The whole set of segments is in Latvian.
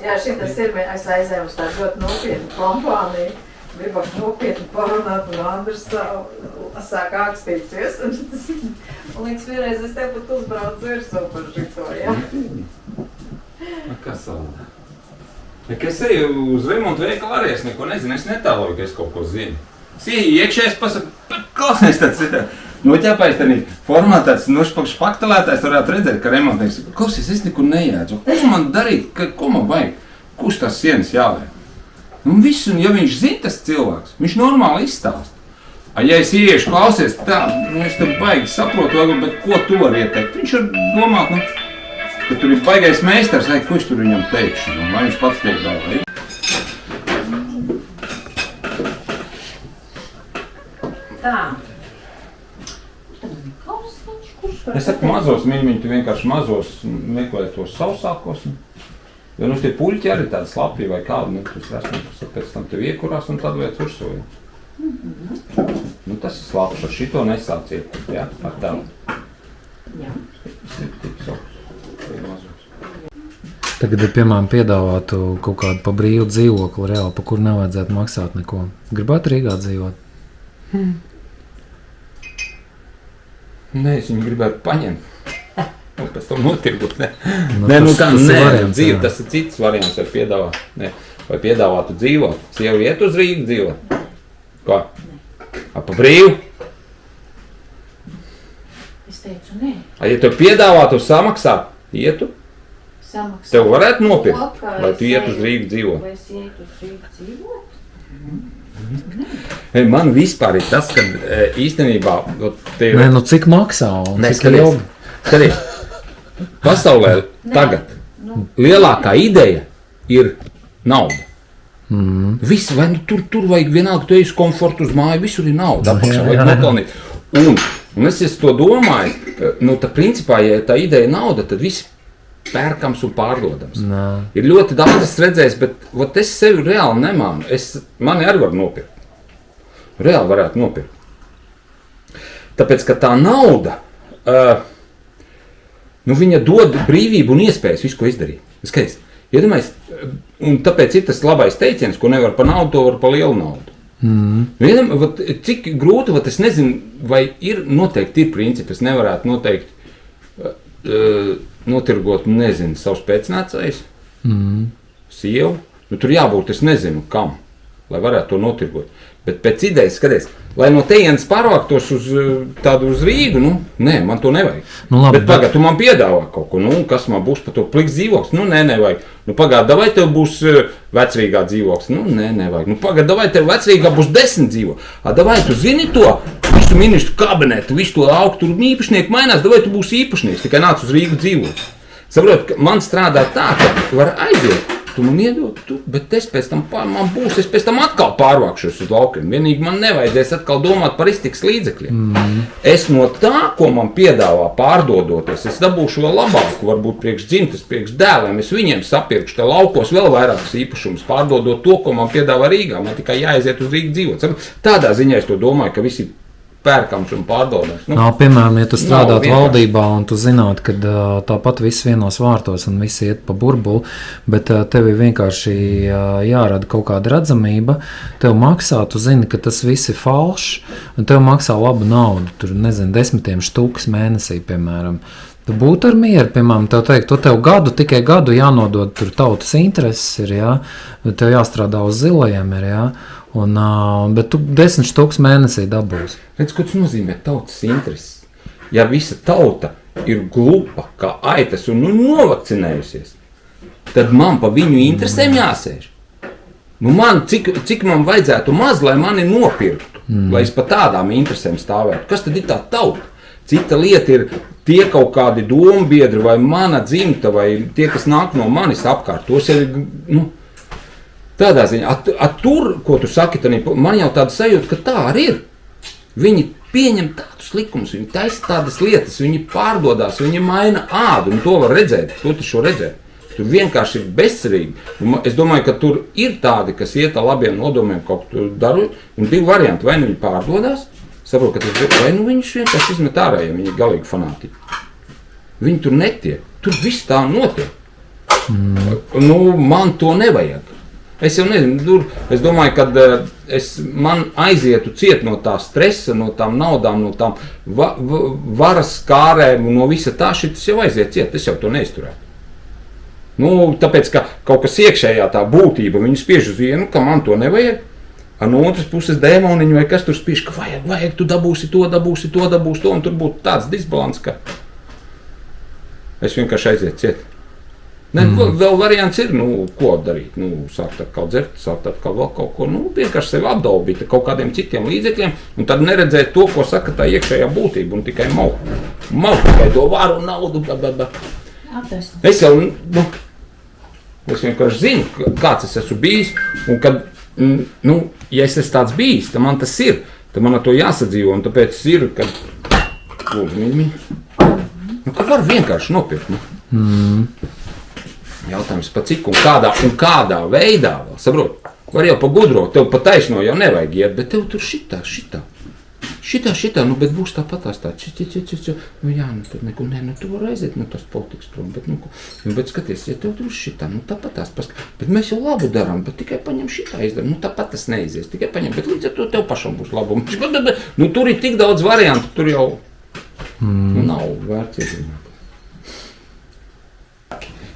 Jā, šitas ir, es aizēju uz tādu ļoti nopietnu kompāniju. Gribam nopietni parunāt, un Andrs sāk ākstīties. Un līdz vienreiz es tev pat uzbraucu virsū par šito, jā? Kas savādā? Es eju uz remontu veikalu arī, es neko nezinu, es netāloju, ka es kaut ko zinu. Es ieju iekšē, es pasaku, klausies tāds ir. Noķēpājis tādā formātā, tāds špaktelētājs varētu redzēt, ka remontnieks. Klausies, es nekur nejēdzu. Ko man darīt? Ko man vajag? Kurš tās sienas jāvēr? Un viss, un ja viņš zina tas cilvēks, viņš normāli izstāst. Ja es ieiešu, klausies, tā, es tam baigi saprotu, bet ko tu vari ieteikt? Viņš var domāt, ka tur ir baigais meistars, ko es tur viņam teikšu, vai viņš pats tiek galvā. Tā. Es saku mazos mīļiņi, tu vienkārši mazos meklē tos sausākos. Jo tie puļķi arī tādi slapji vai kādi, pēc tam tev iekurās un tad vajag uzsoja. Tas ir slapš, ar šito nesāciet, jā, ar tādu. Jā. Tagad, piemēram, piedāvātu kaut kādu pa brīvu dzīvokli reāli, pa kur nevajadzētu maksāt neko. Gribētu Rīgā dzīvot? Nē, es viņu gribētu paņemt. Un pēc tam notirgut, ne? Dzīve, tas ir cits variants, vai piedāvāt. Ne, vai piedāvātu dzīvot. Sieva iet uz Rīgu dzīvot? Kā? Pa brīvu? Es teicu, nē. Ja tev piedāvātu samaksāt, ietu? Samaksāt. Tev varētu nopirkt, lai tu iet uz Rīgu dzīvot? Vai es iet uz Rīgu dzīvot? Man vispār ir tas, ka īstenībā... Nē, cik maksā un cik ilgi? Skaties, pasaulē tagad lielākā ideja ir nauda. Viss, vai tur vajag vienalga, tu ej uz komfortu uz māju, visur ir nauda, apakšā vajag nopelnīt. Un es to domāju, tā principā, ja tā ideja ir nauda, tad viss pērkams un pārdodams. Ir ļoti daudz es redzējis, bet es sevi reāli nemānu. Mani arī var nopirkt. Reāli varētu nopirkt. Tāpēc, ka tā nauda, viņa dod brīvību un iespējas visu, ko izdarīt. Skaidrs. Iedomājies, un tāpēc ir tas labais teiciens, ko nevar par naudu, to var par lielu naudu. Cik grūti, es nezinu, vai noteikti ir principi, es nevarētu noteikti notirgot, nezinu, savus pēcnācējus, sievu. Tur jābūt, es nezinu, kam, lai varētu to notirgot. Bet pēc idejas, skaties, lai no tejienes pārvāktos uz Rīgu, nē, man to nevajag. Bet pagād, tu man piedāvā kaut ko, kas man būs par to pliks dzīvoklis? Nē, nevajag. Pagād, vai tev būs Vecrīgā dzīvoklis? Nē, nevajag. Pagād, vai tev Vecrīgā būs 10 dzīvoklis? Vai tu zini to visu ministru kabinetu, visu to lauku, tur īpašnieku mainās, vai tu būsi īpašnieks, tikai nāc uz Rīgu dzīvot. Saprot, ka man strādā tā, ka var aiziet. Tu man iedod, bet es pēc tam es pēc tam atkal pārvākšos uz laukiem. Vienīgi man nevajadzēs atkal domāt par iztikas līdzekļiem. Es no tā, ko man piedāvā pārdodoties, es dabūšu vēl labāku, varbūt priekš dzimtas, priekš dēliem. Es viņiem sapirkšu te laukos vēl vairākus īpašumus, pārdodot to, ko man piedāvā Rīgā. Man tikai jāaiziet uz Rīgu dzīvot. Tādā ziņā es to domāju, ka visi pērkams un pārdodams. Piemēram, ja tu strādātu valdībā un tu zinātu, ka tāpat viss vienos vārtos un visi iet pa burbuli, bet tev ir vienkārši jārada kaut kāda redzamība, tev maksā, tu zini, ka tas viss ir falšs, un tev maksā labu naudu, tur, nezinu, 10 štukas mēnesī, piemēram. Tu būtu ar mieru, piemēram, tev tikai gadu jānodod tur tautas intereses ir, jā, tev jāstrādā uz zilajiem ir, jā. Bet tu 10 štukas mēnesī dabūsi. Redz, ko tas nozīmē tautas intereses? Ja visa tauta ir glupa, kā aitas un novakcinējusies, tad man pa viņu interesēm jāsēž. Cik man vajadzētu maz, lai mani nopirktu, lai es pa tādām interesēm stāvētu. Kas tad ir tā tauta? Cita lieta ir tie kaut kādi dombiedri vai mana dzimta vai tie, kas nāk no manis apkārt. Tos jau ir, tādā ziņā, tur, ko tu saki, man jau tāda sajūta, ka tā arī ir. Viņi pieņem tādus likumus, viņi taisa tādas lietas, viņi pārdodās, viņi maina ādu, un to var redzēt, to taču redzēt. Tur vienkārši ir bezcerīgi. Es domāju, ka tur ir tādi, kas iet ar labiem nodomiem kaut ko darot, un divi varianti, vai nu viņi pārdodās, saprot, ka tas vai nu viņus vienkārši izmet ārā, ja viņi ir galīgi fanātiķi. Viņi tur netiek, tur viss tā notiek. man to nevajag. Es jau nezinu, es domāju, ka man aizietu ciet no tā stresa, no tām naudām, no tām varas kārēm, no visa tā, šitas jau aiziet ciet, es jau to neizturētu. Tāpēc, ka kaut kas iekšējā tā būtība, viņi spiež uz vienu, ka man to nevajag, a no otras puses dēmoniņu vai kas tur spiež, ka vajag, tu dabūsi to, un tur būtu tāds disbalans, ka es vienkārši aiziet ciet. Vēl variants ir, ko darīt, sākt atkal dzert, sākt atkal vēl kaut ko, vienkārši sevi apdaubīt kaut kādiem citiem līdzekļiem, un tad neredzēt to, ko saka tā iekšējā būtība, un tikai mau tikai to varu un naudu, Es jau, es vienkārši zinu, kāds es esmu bijis, un kad, ja es esmu tāds bijis, tad man tas ir, tad man ar to jāsadzīvo, un tāpēc ir, kad, ka var vienkārši nopirkt, Jautājums pa cik un kādā veidā vēl, saprot, var jau pa gudro, tev pa taisno jau nevajag iet, bet tev tur šitā, bet būs tāpatās tā, tad neko, tu var aiziet, tas politikas prom, bet skaties, ja tev tur šitā, tāpatās, bet mēs jau labu darām, bet tikai paņem šitā izdara, tāpat tas neizies, tikai paņem, bet līdz ar to tev pašam būs labums, tur ir tik daudz variantu, tur jau nav vērts iezināt.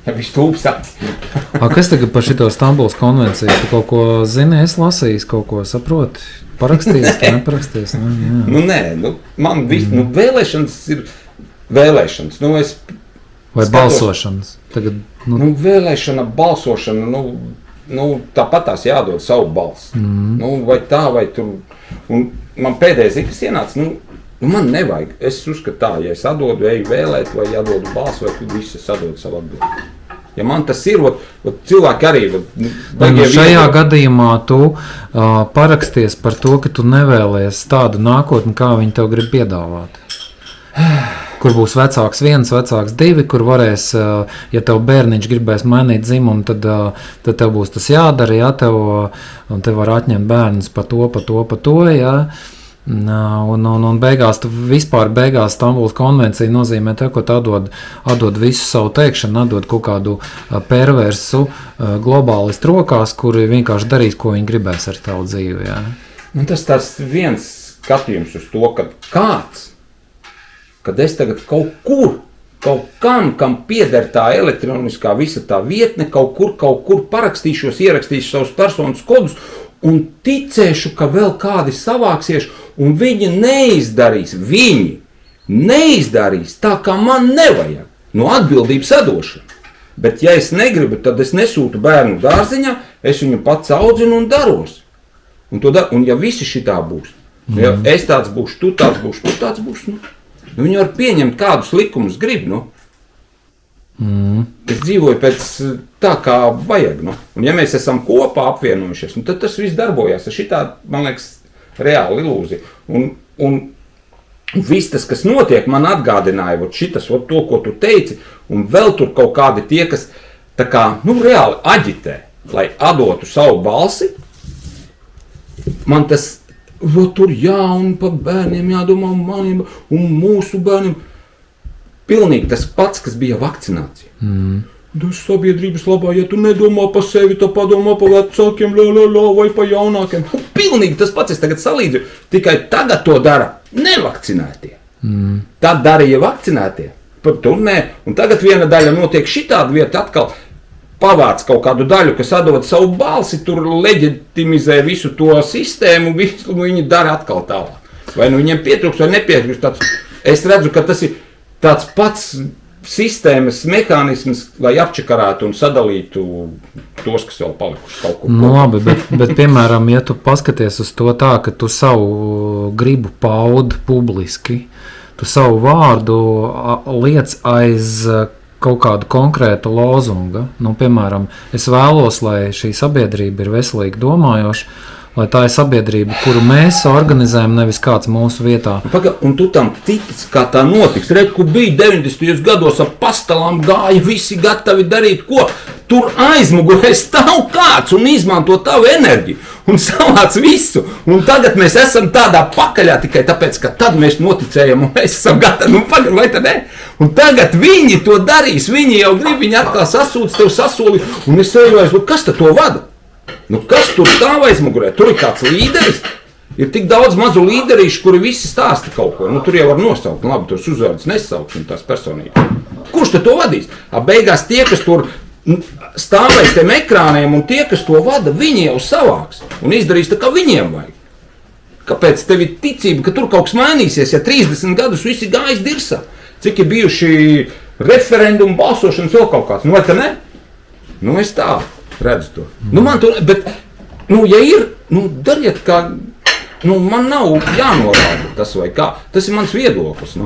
Ja viņš tūps tāds. Kas tagad par šito Stambulas konvenciju? Tu kaut ko zini, es lasījis, kaut ko saproti? Parakstījies, neparakstījies? Nē, man viss, vēlēšanas ir vēlēšanas. Vai balsošanas? Tagad, vēlēšana, balsošana, tāpatās jādod savu balsi. Vai tā, vai tur. Un man pēdējais ir, kas ienāca, man nevajag. Es uzskatu tā, ja es atdodu, eju vēlēt, vai atdodu balsi, vai tu visi es atdodu savu atbildi. Ja man tas ir, cilvēki arī... Šajā gadījumā tu paraksties par to, ka tu nevēlies tādu nākotni, kā viņi tev grib piedāvāt. Kur būs vecāks 1, vecāks 2, kur varēs, ja tev bērniņš gribēs mainīt dzimumu, tad tev būs tas jādara, un tev var atņemt bērnus pa to, jā. Un beigās Stambulas konvencija nozīmē te, ka atdod visu savu teikšanu, atdod kaut kādu perversu globālistu rokās, kuri vienkārši darīs, ko viņi gribēs ar tavu dzīvi. Jā. Tas viens skatījums uz to, kad es tagad kaut kam pieder tā elektroniskā visa tā vietne, kaut kur parakstīšos, ierakstīšu savus personas kodus un ticēšu, ka vēl kādi savāksies, un viņi neizdarīs tā, kā man nevajag. Atbildības atdošana. Bet ja es negribu, tad es nesūtu bērnu dārziņā, es viņu pats audzinu un daros. Un ja visi šitā būs, ja es tāds būšu, tu tāds būs, viņi var pieņemt kādus likumus grib, Es dzīvoju pēc tā, kā vajag, Un ja mēs esam kopā apvienojušies, tad tas viss darbojās. Šitā, man liekas, reāla ilūzija. Un viss tas, kas notiek, man atgādināja šitas, to, ko tu teici, un vēl tur kaut kādi tie, kas tā kā, reāli aģitē, lai atdotu savu balsi. Man tas, tur un par bērniem jādomā, maniem un mūsu bērniem. Pilnīgi tas pats, kas bija vakcinācija. Tas sabiedrības labā, ja tu nedomā par sevi, tad padomā par vecākiem, vai par jaunākiem. Pilnīgi tas pats, es tagad salīdzu. Tikai tagad to dara nevakcinētie. Tad darīja vakcinētie. Tur nē. Un tagad viena daļa notiek šitāda vieta atkal pavāc kaut kādu daļu, kas atdod savu balsi, tur leģitimizē visu to sistēmu, visu, viņi dara atkal tālāk. Vai viņiem pietrūks vai nepietrūks. Es redzu, ka tas ir tāds pats sistēmas mehānisms, lai apčakarētu un sadalītu tos, kas vēl palikuši kaut kur. Labi, bet piemēram, ja tu paskaties uz to tā, ka tu savu gribu paudi publiski, tu savu vārdu liec aiz kaut kādu konkrētu lozunga. Piemēram, es vēlos, lai šī sabiedrība ir veselīgi domājoša, lai tā ir sabiedrība, kuru mēs organizējam, nevis kāds mūsu vietā. Un tu tam tici, kā tā notiks. Redz, kur bija 90. gados ar pastalām gāja, visi gatavi darīt ko. tur aizmugurē stāv kāds un izmanto tavu enerģiju un savāc visu. Un tagad mēs esam tādā pakaļā tikai tāpēc, ka tad mēs noticējam un mēs esam gatavi. Vai tad ne? Un tagad viņi to darīs, viņi jau grib, viņi atkal sasūdz tev sasoli. Un es eju aiz, kas tad to vada? Kas tur stāv aizmugurē? Tur ir kāds līderis. Ir tik daudz mazu līderīšu, kuri visi stāsta kaut ko. Tur jau var nosaukt, labi, tos uzvārds nesauksim tās personības. Kurš tad to vadīs? Beigās tie, kas tur stāvēs tiem ekrāniem un tie, kas to vada, viņi jau savāks un izdarīs tā, kā viņiem vajag. Kāpēc tev ir ticība, ka tur kaut kas mainīsies, ja 30 gadus visi gājis dirsā? Cik ir bijuši referendumu balsošanas vēl kaut kāds? Vai tā ne? Es tā redzu to. Man to, bet, ja ir, dariet kā, man nav jānorāda tas vai kā. Tas ir mans viedoklis,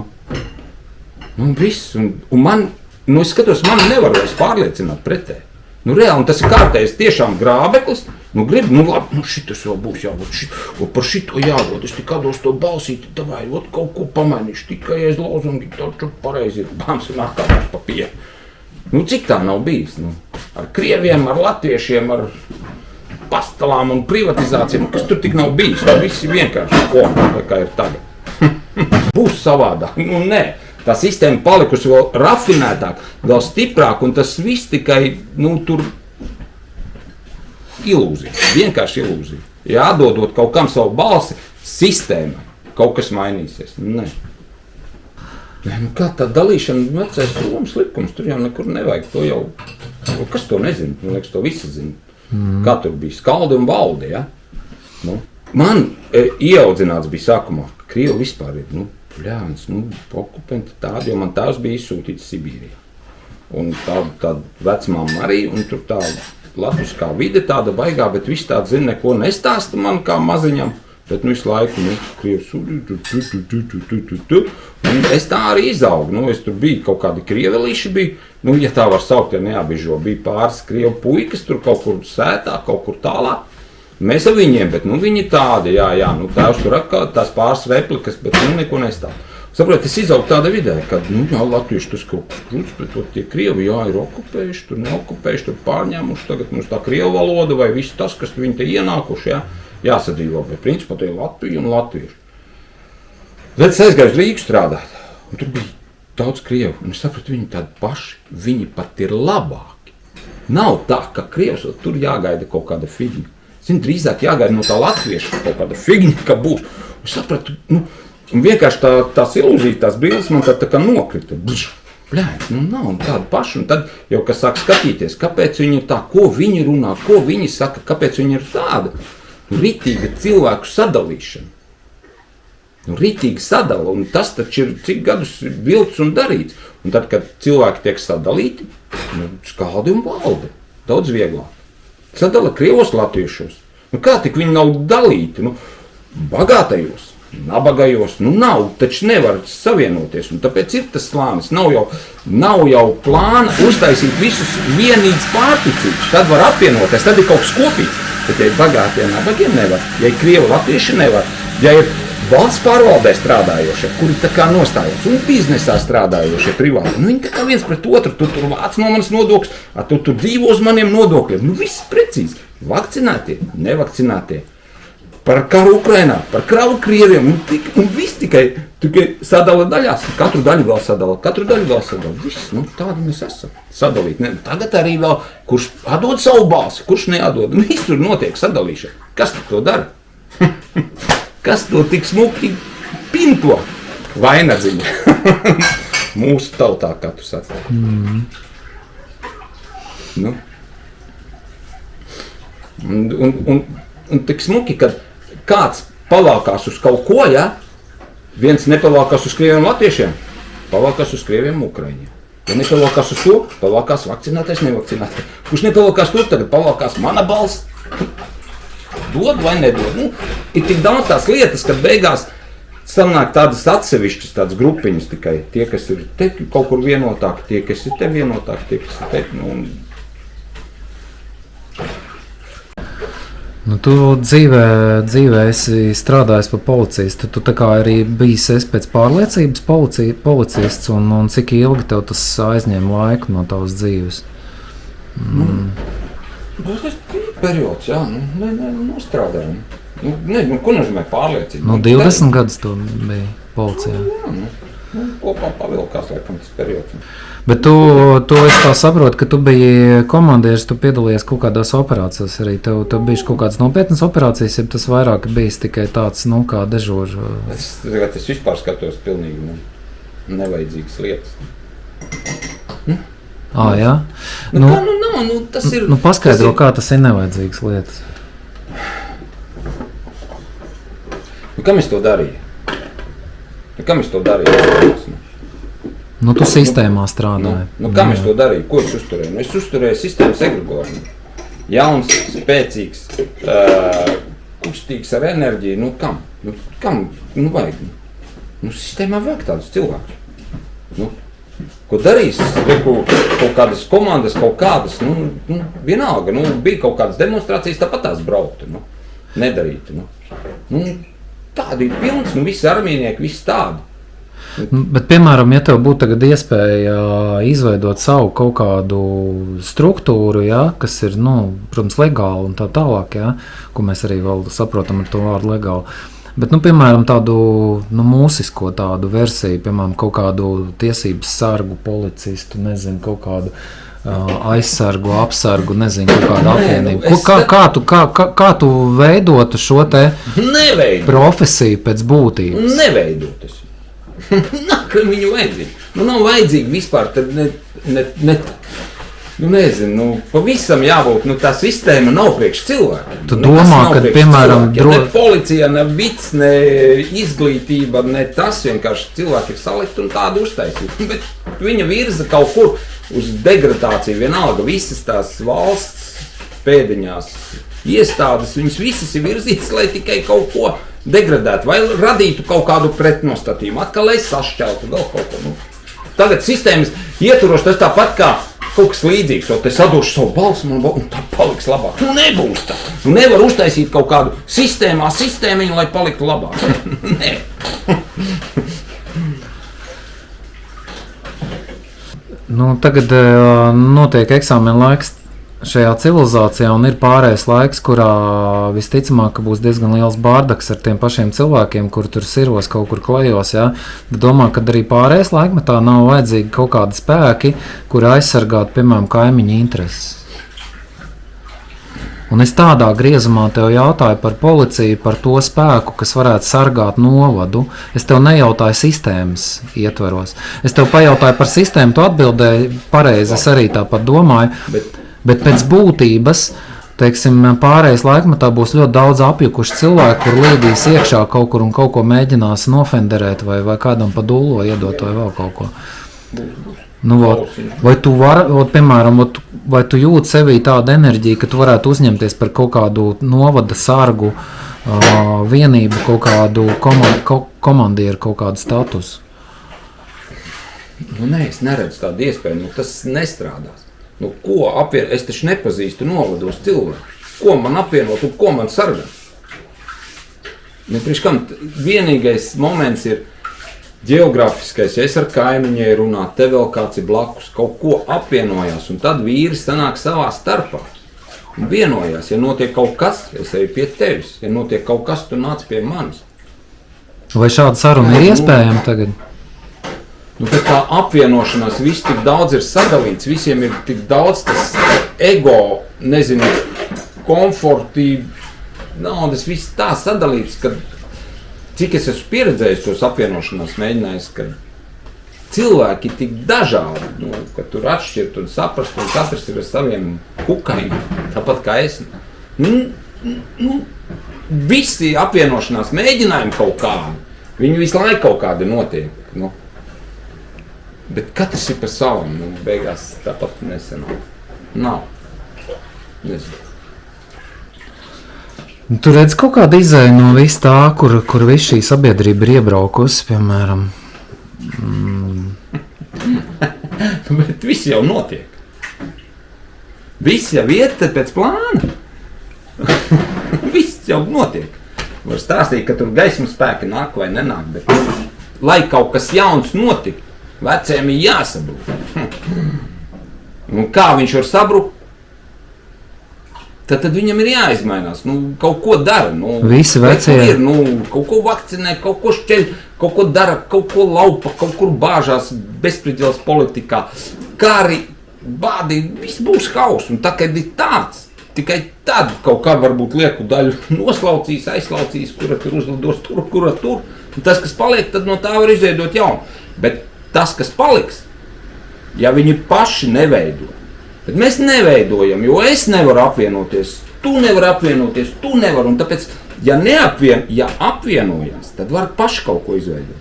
viss, un man, es skatos, man nevar vairs pārliecināt pretēji. Reāli, un tas ir kārtējs tiešām grābeklis, labi, šitas vēl būs jābūt, par šito jādod, es tik atdos to balsīti, davai, kaut ko pamainīšu, tikai aiz lozungi, taču pareizi ir bams un atkāpās papieru. Cik tā nav bijis, ar krieviem, ar latviešiem, ar pastalām un privatizācijām, kas tur tik nav bijis, viss ir vienkārši, kā ir tagad. Būs savādāk, nē. Tā sistēma palikusi vēl rafinētāk, vēl stiprāk, un tas viss tikai, tur ilūzija, vienkārši ilūzija. Ja atdodot kaut kam savu balsi, sistēmai kaut kas mainīsies. Nē. Kā tā dalīšana vecais Romas likums, tur jau nekur nevajag, to jau, kas to nezina, man liekas, to visi zina. Kā tur bija skaldi un valdi, ja? Man ieaudzināts bija sākumā, ka Krievi vispār ir, bļāns, okupenti tādi, jo man tēvs bija izsūtīts Sibīrijā. Un tāda vecmāma arī, un tur tā latviskā vide tāda baigā, bet viss tāda zina, neko nestāsta man kā maziņam, bet visu laiku, Krievs, un es tā arī izaugu, es tur biju, kaut kādi krievelīši bija, ja tā var saukt, ja neabižo, bija pāris krievu puikas, tur kaut kur sētā, kaut kur tālāk. Mēs ar viņiem, bet viņi tādi, tēvs tur atkal tās pāris replikas, bet neko nestāv. Saprot, es izaugu tāda vidē, kad, latvieši tas kaut kas krūts, bet tie krievi, ir okupējuši, tur neokupējuši, tur pārņēmuši, tagad mums tā krievu valoda vai viss tas, kas viņi te ienākuši, jāsadzīvo, bet principā tie ir Latvija un latvieši. Tad es aizgāju uz Rīgu strādāt, un tur bija daudz krievu, un es sapratu, viņi tādi paši, viņi pat ir labāki. Nav tā, ka krievs, tur jāgaida kaut kāda figņa. Drīzāk jāgaida no tā latvieša kaut kāda figņa, ka būs. Es sapratu, un vienkārši tās ilūzijas, tās bildes man tā kā nokrita. Bļēns, nav tāda paša. Un tad jau, kas sāk skatīties, kāpēc viņi ir tā, ko viņi runā, ko viņi saka, kāpēc viņi ir tāda. Ritīga cilvēku sadalīšana. Ritīgi sadala, un tas taču ir cik gadus vilts un darīts. Un tad, kad cilvēki tiek sadalīti, skaldi un valdi. Daudz vieglāk. Sadala krievos latviešos. Kā tik viņi nav dalīti? Bagātajos, nabagajos, nav, taču nevar savienoties. Un tāpēc ir tas slānis. Nav jau plāna uztaisīt visus vienīgas pārticības. Tad var apvienoties, tad ir kaut kas kopīgs. Bet ja ir bagātie nabagiem nevar, ja ir krievi latvieši nevar, ja ir valsts pārvaldē strādājošie, kuri tā kā nostājās, un biznesā strādājošie privāti. Viņi tā kā viens pret otru, tu tur vāc no manas nodokļus, tu tur dzīvo uz maniem nodokļiem. Viss precīzi. Vakcinētie, nevakcinētie. Par karu Ukrainā, par kravu krieviem, un viss tikai sadala daļās. Katru daļu vēl sadala. Viss, tādi mēs esam. Sadalīt. Tagad arī vēl, kurš atdod savu balsi, kurš neatdod. Visur notiek sadalīšana. Kas to dara? Kas to tik smuki pinto? Vainagdziņa. Mūsu tautā, kā tu saki. Un tik smuki, kad kāds pavalkās uz kaut ko, viens nepavalkās uz krieviem latviešiem, pavalkās uz krieviem ukraiņiem. Ja nepavalkās uz to, pavalkās vakcinētais, nevakcinētais. Kurš nepavalkās tur, tagad pavalkās mana balss. Dod vai nedod. Ir tik daudz tās lietas, kad beigās sanāk tādas atsevišķas, tādas grupiņas tikai. Tie, kas ir te kaut kur vienotāki, tie, kas ir te vienotāki, tie, kas ir te. Tu dzīvē esi strādājis par policistu. Tu tā kā arī bijis pēc pārliecības policists, un cik ilgi tev tas aizņēma laiku no tavas dzīves? Tas bija periods, jā, nostrādājām. Ko nozīmē pārliecība? 20 gadus tu biji policijā. Jā, kopā pavilkās, laikam, tas periods. Bet tu es tā saprotu, ka tu biji komandieris, tu piedalījies kaut kādās operācijās arī. Tev bijuši kaut kādas nopietnas operācijas, ja tas vairāk bijis tikai tāds, kā dežūra? Es vispār skatos pilnīgi nevajadzīgas lietas. Jā? Tas ir... Paskaidro, kā tas ir nevajadzīgas lietas. Kam es to darīju? Tu sistēmā strādāji. Kam es to darīju? Ko es uzturēju? Es uzturēju sistēmas egregornu. Jauns, spēcīgs, kustīgs ar enerģiju. Kam vajag? Sistēmā vajag tādus cilvēkus. Ko darīs? Kaut kādas komandas, kaut kādas, vienalga. Bija kaut kādas demonstrācijas, tāpat tās brauktu. Nedarītu. Tādi ir pilns, visi armijnieki, visi tādi. Bet, piemēram, ja tev būtu tagad iespēja izveidot savu kaut kādu struktūru, kas ir, protams, legāli un tā tālāk, ko mēs arī vēl saprotam ar to vārdu legāli. Bet, piemēram, tādu mūsisko tādu versiju, piemēram, kaut kādu tiesības sargu, policistu, nezinu, kaut kādu aizsargu, apsargu, nezinu, kaut kādu apvienību. Kā tu veidotu šo te profesiju pēc būtības? Neveidotas. Viņu vajadzīgi. Nav vajadzīgi vispār, tad nezinu, pavisam jābūt, tā sistēma nav priekš cilvēkiem. Tu domā, ka, piemēram, ne policija, ne vids, ne izglītība, ne tas, vienkārši cilvēki ir salikt un tādu uztaisīt. Bet viņa virza kaut kur uz degradāciju, vienalga visas tās valsts pēdiņās iestādes, viņas visas ir virzītas, lai tikai kaut ko degradētu vai radītu kaut kādu pretnostatījumu, atkal lai sašķeltu vēl kaut ko. Tagad sistēmas ietvaros tas tāpat kā kaut kas līdzīgs, jo te sadošu savu balsi un tā paliks labāk. Nebūs tā. Nevar uztaisīt kaut kādu sistēmiņu, lai paliktu labāk. Nē. Tagad notiek eksāmena laiks šajā civilizācijā un ir pārējais laiks, kurā visticamāk būs diezgan liels bārdaks ar tiem pašiem cilvēkiem, kur tur siros kaut kur klajos. Domā, ka arī pārējais laikmetā nav vajadzīgi kaut kādi spēki, kuri aizsargātu, piemēram, kaimiņu intereses. Un es tādā griezumā tev jautāju par policiju, par to spēku, kas varētu sargāt novadu. Es tev nejautāju sistēmas ietveros. Es tev pajautāju par sistēmu, tu atbildēji pareizi, es arī tāpat domāju. Bet pēc būtības, teiksim, pārējais laikmetā būs ļoti daudz apjukuši cilvēki, kur liedīs iekšā kaut kur un kaut ko mēģinās nofenderēt vai kādam pa dūlo iedot vai vēl kaut ko. Vai tu vari, piemēram, vai tu jūti sevī tādu enerģiju, ka tu varētu uzņemties par kaut kādu novada sargu vienību, kaut kādu komandieru, kaut kādu statusu? Nē, es neredzu tādu iespēju, tas nestrādās. Ko apvienot? Es taču nepazīstu novados cilvēku. Ko man apvienot un ko man sargāt? Vienīgais moments ir ģeogrāfiskais, ja es ar kaimiņiem runāju, te vēl kāds ir blakus, kaut ko apvienojās, un tad vīri sanāk savā starpā. Un vienojās, ja notiek kaut kas, es eju pie tevis, ja notiek kaut kas, tu nāc pie manis. Vai šāda saruna ir iespējama tagad? Bet tā apvienošanās, viss tik daudz ir sadalīts, visiem ir tik daudz tas ego, nezinu, komfortība, naudas, viss tā sadalīts, ka cik es esmu pieredzējis tos apvienošanās mēģinājis, ka cilvēki ir tik dažādi, ka tur atšķirt un saprast, un katrs ir ar saviem kukaiņiem, tāpat kā es. Visi apvienošanās mēģinājumi kaut kādi, viņi visu laiku kaut kādi notiek. Bet katrs ir par savam, beigās tāpat nesenāk. Nav. Nezinu. Tu redz kaut kādu izēju no viss tā, kur viss šī sabiedrība ir iebraukusi, piemēram? Bet viss jau notiek. Viss jau iet pēc plāna. Viss jau notiek. Var stāstīt, ka tur gaismas spēki nāk vai nenāk, bet lai kaut kas jauns notika, veciem ir jāsabrūk. Un kā viņš var sabrukt? tad viņam ir jāizmainās. Kaut ko dara. Visi vecie. Ir, kaut ko vakcinē, kaut ko šķeļ, kaut ko dara, kaut ko laupa, kaut kur bāžās bezspridzels politikā. Kā arī bādi, viss būs hauss. Un tā, kad ir tāds, tikai tad kaut kā varbūt lieku daļu noslaucīs, aizslaucīs, kura tur uzlidos tur, kura tur. Un tas, kas paliek, tad no tā var izveidot jaunu. Bet tas, kas paliks, ja viņi paši neveido, bet mēs neveidojam, jo es nevaru apvienoties, tu nevari apvienoties, tu nevari. Un tāpēc, ja apvienojās, tad var paši kaut ko izveidot.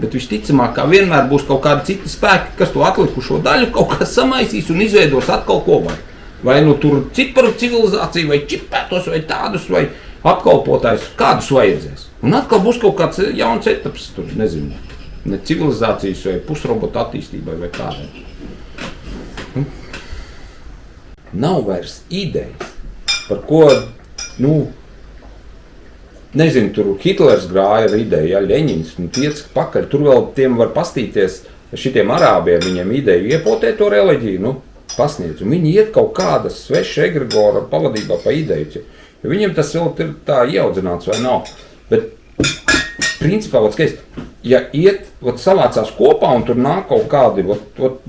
Bet visticamāk, kā vienmēr būs kaut kādi citi spēki, kas to atlikušo daļu kaut kā samaisīs un izveidos atkal ko vai. Vai tur ciparu civilizāciju, vai čipētos, vai tādus, vai apkalpotājus, kādus vajadzēs. Un atkal būs kaut kāds jauns etaps, tur nezinu, ne civilizācijas vai pusrobota attīstībai vai kādai. Nav vairs idejas, par ko, nezinu, tur Hitlers grāja ar ideju, Ļeņins, tiec pakaļ, tur vēl tiem var pastīties, šitiem arābiem, viņiem ideju iepotē to reliģiju, pasniedz, un viņi iet kaut kādas sveša egregora pavadībā pa ideju, jo viņiem tas vēl ir tā ieaudzināts vai nav, bet principā, ja iet, savācās kopā un tur nāk kaut kādi,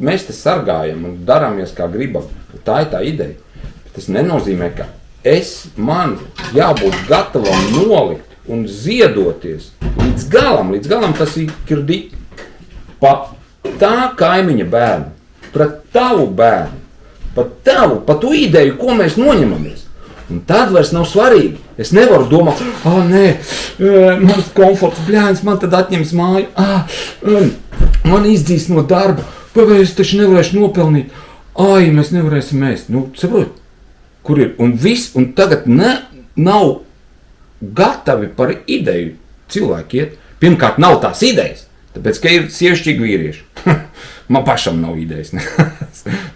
mēs te sargājam un darāmies kā gribam, tā ir tā ideja. Tas nenozīmē, ka man jābūt gatavam nolikt un ziedoties līdz galam tas ir kirdi pa tā kaimiņa bērnu, pret tavu bērnu, pa tu ideju, ko mēs noņemamies. Un tad vairs nav svarīgi. Es nevaru domāt, mans komforts bļēns, man tad atņems māju, man izdzīs no darba, vai es taču nevarēšu nopelnīt, mēs nevarēsim ēst. Saprot, kur ir? Un viss, un tagad nav gatavi par ideju cilvēki iet. Pirmkārt, nav tās idejas, tāpēc, ka ir sievišķīgi vīrieši. Man pašam nav idejas.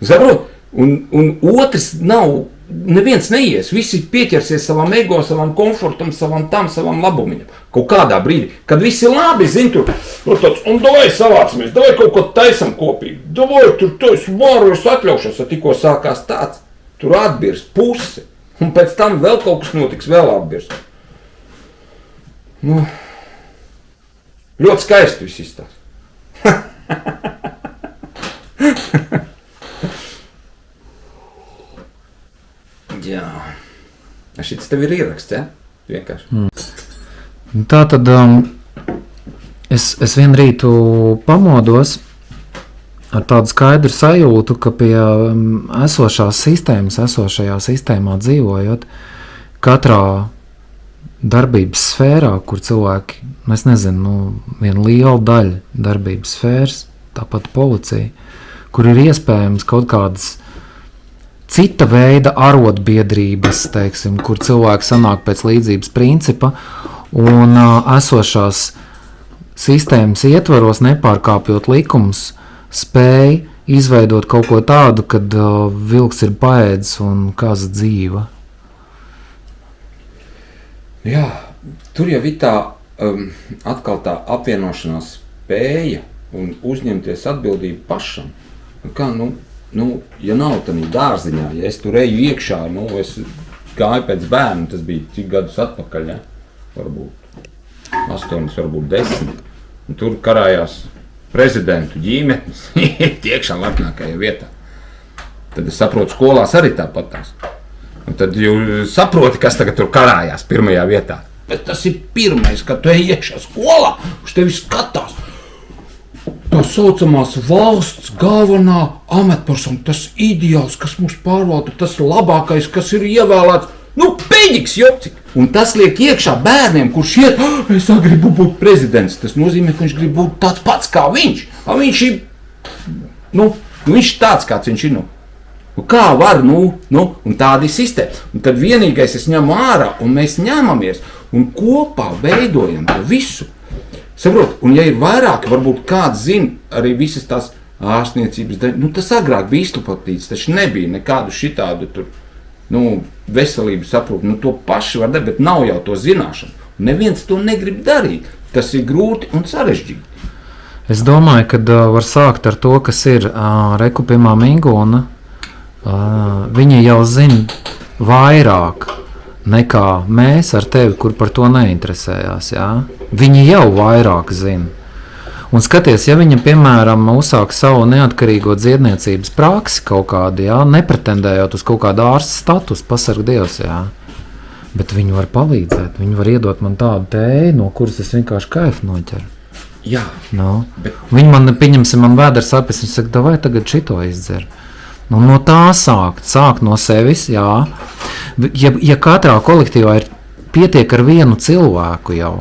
Saprot? Un otrs nav, neviens neies, visi pieķersies savam ego, savam komfortam, savam labumiņam. Kaut kādā brīdī, kad visi labi zin tur, un davai savācamies, davai kaut ko taisam kopīgi, davai tur to es varu, es atļaušos, tikko sākās tāds, tur atbirs pusi, un pēc tam vēl kaut kas notiks, vēl atbirs. Ļoti skaisti viss izstās. Jā. Šis tev ir ieraksts, ja? Vienkārši. Tā tad es vienu rītu pamodos ar tādu skaidru sajūtu, ka pie esošajā sistēmā dzīvojot, katrā darbības sfērā, kur cilvēki, es nezinu, viena liela daļa darbības sfēras, tāpat policija, kur ir iespējams kaut kādas cita veida arotbiedrības, teiksim, kur cilvēki sanāk pēc līdzības principa un esošās sistēmas ietvaros, nepārkāpjot likumus, spēj izveidot kaut ko tādu, kad vilks ir paēdis un kaza dzīva. Jā, tur jau ir tā atkal tā apvienošanās spēja un uzņemties atbildību pašam. Kā, ja nav tādā dārziņā, ja es tur eju iekšā, es gāju pēc bērnu, tas bija cik gadus atpakaļ, ja? Varbūt 8, varbūt 10. Un tur karājās prezidentu ģimenes, iekšā lepnākajā vietā. Tad es saprotu, skolās arī tāpatās. Un tad jūs saproti, kas tagad tur karājās pirmajā vietā. Bet tas ir pirmais, kad tu ej iekšā skolā, uz tevi skatās. Tā saucamās valsts galvenā amatpersona, tas ideāls, kas mūs pārvalda, tas labākais, kas ir ievēlēts. Pēdīgs jopcik! Un tas liek iekšā bērniem, kurš iet, es gribu būt prezidents. Tas nozīmē, ka viņš grib būt tāds pats kā viņš. Viņš ir, viņš ir tāds, kāds viņš ir. Kā var, un tāda ir sistēma. Un tad vienīgais es ņemu ārā, un mēs ņemamies, un kopā veidojam to visu. Saprot, un ja ir vairāk, varbūt kāds zina arī visas tās ārstniecības daļas, tas agrāk bija izplatīts, taču nebija nekādu šitādu tur, veselības aprūpi, to paši var darīt, bet nav jau to zināšanu. Neviens to negrib darīt. Tas ir grūti un sarežģīti. Es domāju, ka var sākt ar to, kas ir rekupimā Mingona. Viņi jau zina vairāk nekā mēs ar tevi, kur par to neinteresējās. Jā? Viņi jau vairāk zina. Un skaties, ja viņam, piemēram, uzsāk savu neatkarīgo dziedniecības praksi kaut kādu, jā, nepretendējot uz kaut kādu ārsta statusu, pasarg Dievs, jā. Bet viņi var palīdzēt, viņi var iedot man tādu tēju, no kuras es vienkārši kaifu noķeru. Jā. No. Viņi man, pieņemsim, man vēders apes, viņi saka, vai tagad šito izdzer. Nu, no tā sākt no sevis, jā. Ja katrā kolektīvā ir pietiek ar vienu cilvēku jau,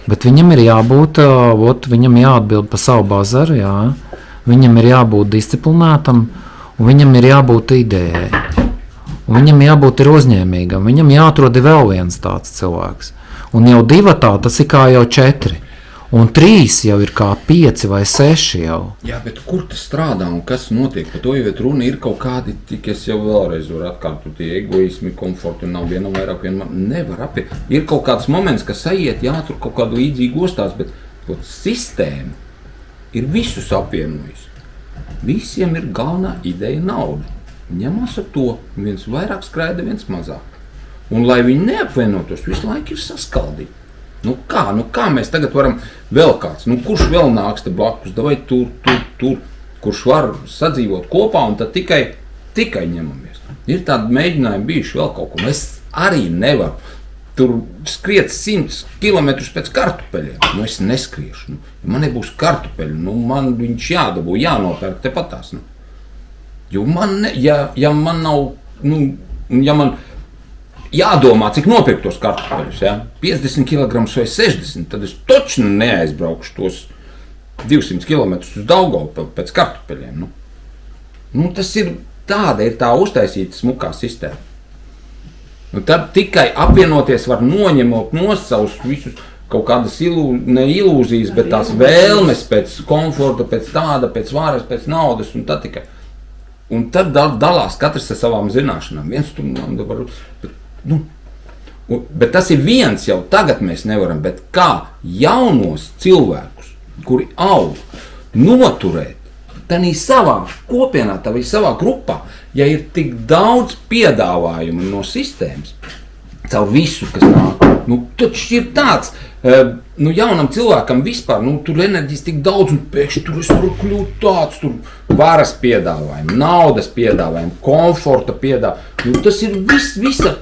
bet viņam ir jābūt, viņam jāatbild par savu bazaru, jā. Viņam ir jābūt disciplinētam, un viņam ir jābūt idejai. Un viņam jābūt ir uzņēmīgam, viņam jāatrod vēl viens tāds cilvēks. Un jau 2 tas ir kā jau 4. Un 3 jau ir kā 5 vai 6 jau. Jā, bet kur tas strādā un kas notiek? Par to jau runa ir kaut kādi, tik es jau vēlreiz varu atkārtot, tie egoismi, komforti un nav vienam vairāk, nevar apiet. Ir kaut kāds moments, ka sajiet, jā, tur kaut kādu līdzīgu ostās, bet sistēma ir visus apvienojusi. Visiem ir galvenā ideja nauda. Ņemās ar to, viens vairāk skraida, viens mazāk. Un lai viņi neapvienotos, visu laiku ir saskaldīti. Nu kā mēs tagad varam vēl kāds, kurš vēl nāks te blakus, vai tur, kurš var sadzīvot kopā un tad tikai ņemamies. Ir tādi mēģinājumi bijuši vēl kaut ko, es arī nevaru tur skriet 100 kilometrus pēc kartupeļiem. Es neskriešu, man nebūs kartupeļu, man viņš jādabū, jānopērk tepatās. Jo ja man nav, ja man jādomā, cik nopirkt tos kartupeļus, ja? 50 kg vai 60, tad es toču neaizbraukšu tos 200 km uz Daugavpili pēc kartupeļiem. Tas ir tāda, ir tā uztaisīta smukā sistēma. Tad tikai apvienoties var noņemot no savus visus kaut kādas ne ilūzijas, bet tās vēlmes pēc komforta, pēc tāda, pēc varas, pēc naudas, un tad tikai. Un tad dalās katrs ar savām zināšanām. Viens tur var, bet tas ir viens jau, tagad mēs nevaram, bet kā jaunos cilvēkus, kuri aug, noturēt, tanī savā kopienā, tā vai savā grupā, ja ir tik daudz piedāvājumu no sistēmas, caur visu, kas nāk, taču ir tāds, jaunam cilvēkam vispār, tur enerģijas tik daudz, un pēkšņi tur es varu kļūt tāds, tur varas piedāvājumi, naudas piedāvājumi, komforta piedāvājumi, tas ir visa,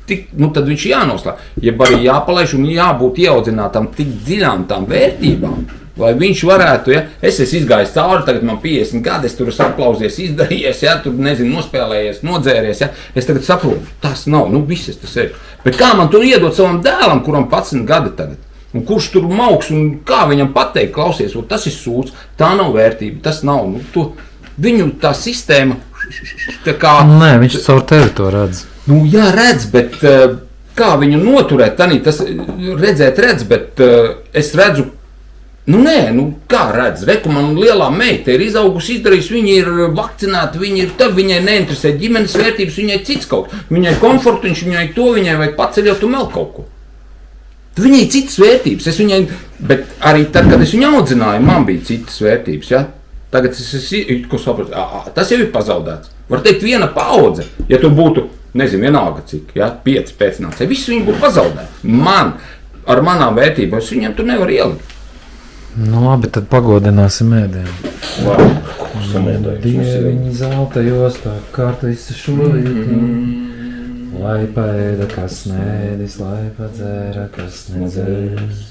tad viņš jānoslēg, jeb arī jāpalaiž un jābūt ieaudzinātam tik dziļām tām vērtībām, lai viņš varētu, ja, es esmu izgājis cauri, tagad man 50 gadi, es tur esmu aplausies, izdarījies, ja, tur nospēlējies, nodzēries, ja, es tagad saprotu, tas nav, viss tas ir. Bet kā man tur iedot savam dēlam, kuram 11 gadi tagad, un kurš tur mauks, un kā viņam pateikt, klausies, tas ir sūds, tā nav vērtība, tas nav, viņu tā sistēma, tā kā... Nē, viņš caur tevi to redz. Jā, redz, bet kā viņu noturēt, tanī, tas redz, bet es redzu, kā redz, reku man lielā meita ir izaugusi, izdarījusi, viņa ir vakcinēta, viņai neinteresē ģimenes vērtības, viņai cits kaut ko, viņai komfortiņš, viņai to, viņai vajag paceļot un vēl kaut ko. Viņai citas vērtības, bet arī tad, kad es viņu audzināju, man bija citas vērtības, ja? Tagad ko sapratu, tas jau ir pazaudēts. Var teikt, viena paudze, ja tu būtu, vienalga cik, ja? 5 pēcnācēji, visi viņi būtu pazaudēti. Ar manām vērtībām, es viņiem tur nevaru ielikt. Labi, tad pagodināsim ēdienu. Samēdājuši. Dieviņi zelta jostā, kārt visu šodien. Lai paēda, kas nēdis, lai padzēra, kas nedzērs.